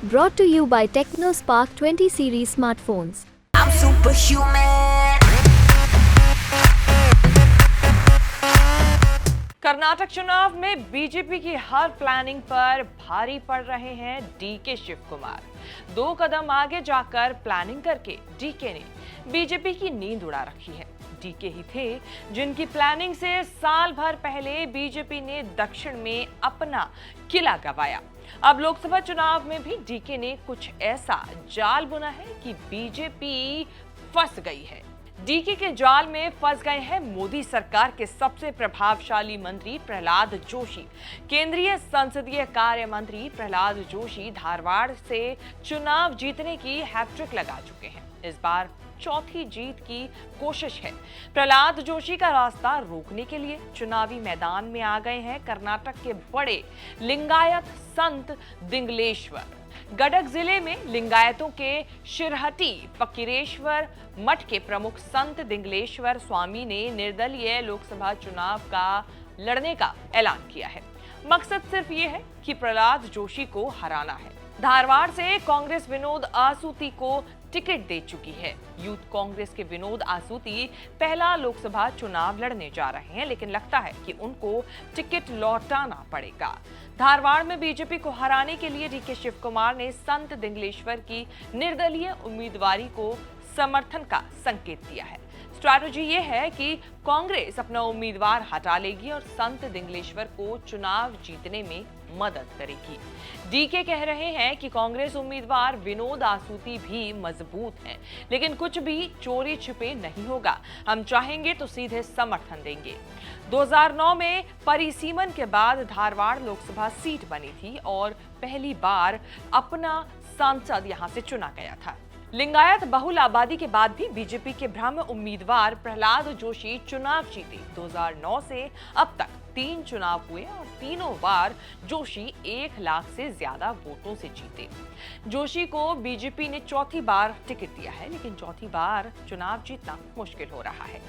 Brought to you by TechnoSpark 20 series smartphones. I'm superhuman. Karnataka चुनाव में BJP की हर planning पर भारी पड़ रहे हैं डीके शिव कुमार। 2 कदम आगे जाकर प्लानिंग करके डीके ने बीजेपी की नींद उड़ा रखी है। डीके ही थे जिनकी प्लानिंग से साल भर पहले बीजेपी ने दक्षिण में अपना किला गंवाया। अब लोकसभा चुनाव में भी डीके ने कुछ ऐसा जाल बुना है कि बीजेपी फंस गई है। डीके के जाल में फंस गए हैं मोदी सरकार के सबसे प्रभावशाली मंत्री प्रहलाद जोशी। केंद्रीय संसदीय कार्य मंत्री प्रहलाद जोशी धारवाड़ से चुनाव जीतने की हैट्रिक लगा चुके हैं। इस बार चौथी जीत की कोशिश है। प्रहलाद जोशी का रास्ता रोकने के लिए चुनावी मैदान में आ गए हैं कर्नाटक के बड़े लिंगायत संत दिंगलेश्वर। गडक जिले में लिंगायतों के शिरहटी फकीरेश्वर मठ के प्रमुख संत दिंगलेश्वर स्वामी ने निर्दलीय लोकसभा चुनाव का लड़ने का ऐलान किया है। मकसद सिर्फ ये है कि प्रहलाद जोशी को हराना है। धारवाड़ से कांग्रेस विनोद आसूती को टिकट दे चुकी है। यूथ कांग्रेस के विनोद आसूती पहला लोकसभा चुनाव लड़ने जा रहे हैं, लेकिन लगता है कि उनको टिकट लौटाना पड़ेगा। धारवाड़ में बीजेपी को हराने के लिए डीके शिव कुमार ने संत दिंगलेश्वर की निर्दलीय उम्मीदवारी को समर्थन का संकेत दिया है। स्ट्रैटेजी ये है कि कांग्रेस अपना उम्मीदवार हटा लेगी और संत दिंगलेश्वर को चुनाव जीतने में मदद करेगी। डीके कह रहे हैं कि कांग्रेस उम्मीदवार विनोद आसूती भी मजबूत हैं, लेकिन कुछ भी चोरी छिपे नहीं होगा। हम चाहेंगे तो सीधे समर्थन देंगे। 2009 में परिसीमन के बाद धारवाड़ लोकसभा सीट बनी थी और पहली बार अपना सांसद यहां से चुना गया था। लिंगायत बहुल आबादी के बाद भी बीजेपी के ब्राह्मण उम्मीदवार प्रहलाद जोशी चुनाव जीते। 2009 से अब तक 3 चुनाव हुए और तीनों बार जोशी 1 लाख से ज्यादा वोटों से जीते। जोशी को बीजेपी ने चौथी बार टिकट दिया है, लेकिन चौथी बार चुनाव जीतना मुश्किल हो रहा है।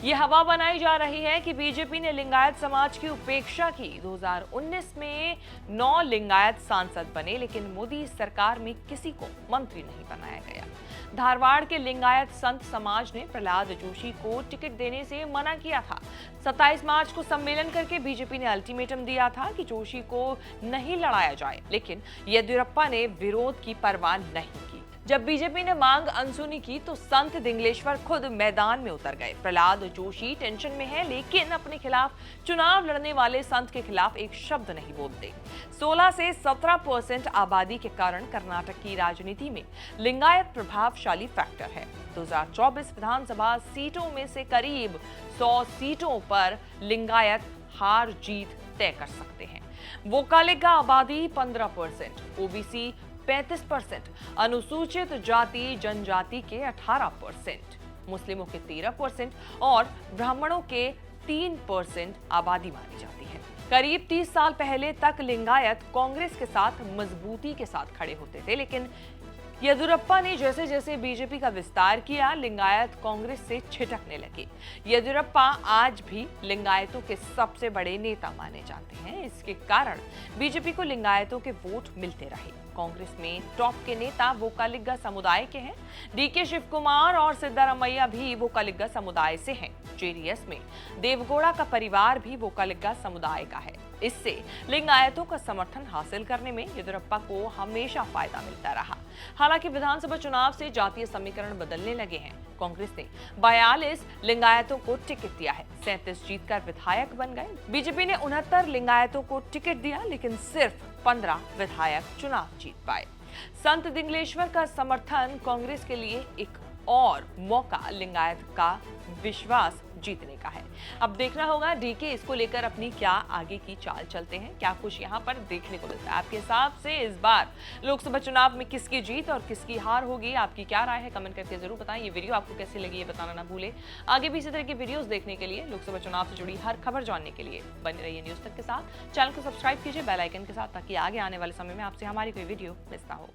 यह हवा बनाई जा रही है कि बीजेपी ने लिंगायत समाज की उपेक्षा की। 2019 में 9 लिंगायत सांसद बने, लेकिन मोदी सरकार में किसी को मंत्री नहीं बनाया गया। धारवाड़ के लिंगायत संत समाज ने प्रहलाद जोशी को टिकट देने से मना किया था। 27 मार्च को सम्मेलन करके बीजेपी ने अल्टीमेटम दिया था कि जोशी को नहीं लड़ाया जाए, लेकिन येदियुरप्पा ने विरोध की परवाह नहीं की। जब बीजेपी ने मांग अनसुनी की तो संत दिंगलेश्वर खुद मैदान में उतर गए। प्रहलाद जोशी टेंशन में है, लेकिन अपने खिलाफ चुनाव लड़ने वाले संत के खिलाफ एक शब्द नहीं बोलते। 16 से 17% आबादी के कारण कर्नाटक की राजनीति में लिंगायत प्रभावशाली फैक्टर है। 2024 विधानसभा सीटों में से करीब 100 सीटों पर लिंगायत हार जीत तय कर सकते हैं। वोकालिगा आबादी 15%, ओबीसी 35%, अनुसूचित जाति जनजाति के 18%, मुस्लिमों के 13% और ब्राह्मणों के 3% आबादी मानी जाती है। करीब 30 साल पहले तक लिंगायत कांग्रेस के साथ मजबूती के साथ खड़े होते थे, लेकिन येदियुरप्पा ने जैसे जैसे बीजेपी का विस्तार किया, लिंगायत कांग्रेस से छिटकने लगे। येदियुरप्पा आज भी लिंगायतों के सबसे बड़े नेता माने जाते हैं। इसके कारण बीजेपी को लिंगायतों के वोट मिलते रहे। कांग्रेस में टॉप के नेता वोकालिगा समुदाय के हैं। डीके शिव कुमार और सिद्धारमैया भी वोकालिगा समुदाय से हैं। जेडीएस में देवगौड़ा का परिवार भी वोकालिगा समुदाय का है। इससे लिंगायतों का समर्थन हासिल करने में येदियुरप्पा को हमेशा फायदा मिलता रहा। हालांकि विधानसभा चुनाव से जातीय समीकरण बदलने लगे हैं। कांग्रेस ने 42 लिंगायतों को टिकट दिया है, 37 जीतकर विधायक बन गए। बीजेपी ने 69 लिंगायतों को टिकट दिया, लेकिन सिर्फ 15 विधायक चुनाव जीत पाए। संत दिंगलेश्वर का समर्थन कांग्रेस के लिए एक और मौका लिंगायत का विश्वास जीतने का है। अब देखना होगा डीके इसको लेकर अपनी क्या आगे की चाल चलते हैं, क्या कुछ यहाँ पर देखने को मिलता है। आपके हिसाब से इस बार लोकसभा चुनाव में किसकी जीत और किसकी हार होगी, आपकी क्या राय है, कमेंट करके जरूर बताएं। ये वीडियो आपको कैसी लगी ये बताना ना भूलें। आगे भी इसी तरह की वीडियोस देखने के लिए, लोकसभा चुनाव से जुड़ी हर खबर जानने के लिए बने रहिए न्यूज़ तक के साथ। चैनल को सब्सक्राइब कीजिए बेल आइकन के साथ, ताकि आगे आने वाले समय में आपसे हमारी कोई वीडियो मिस ना हो।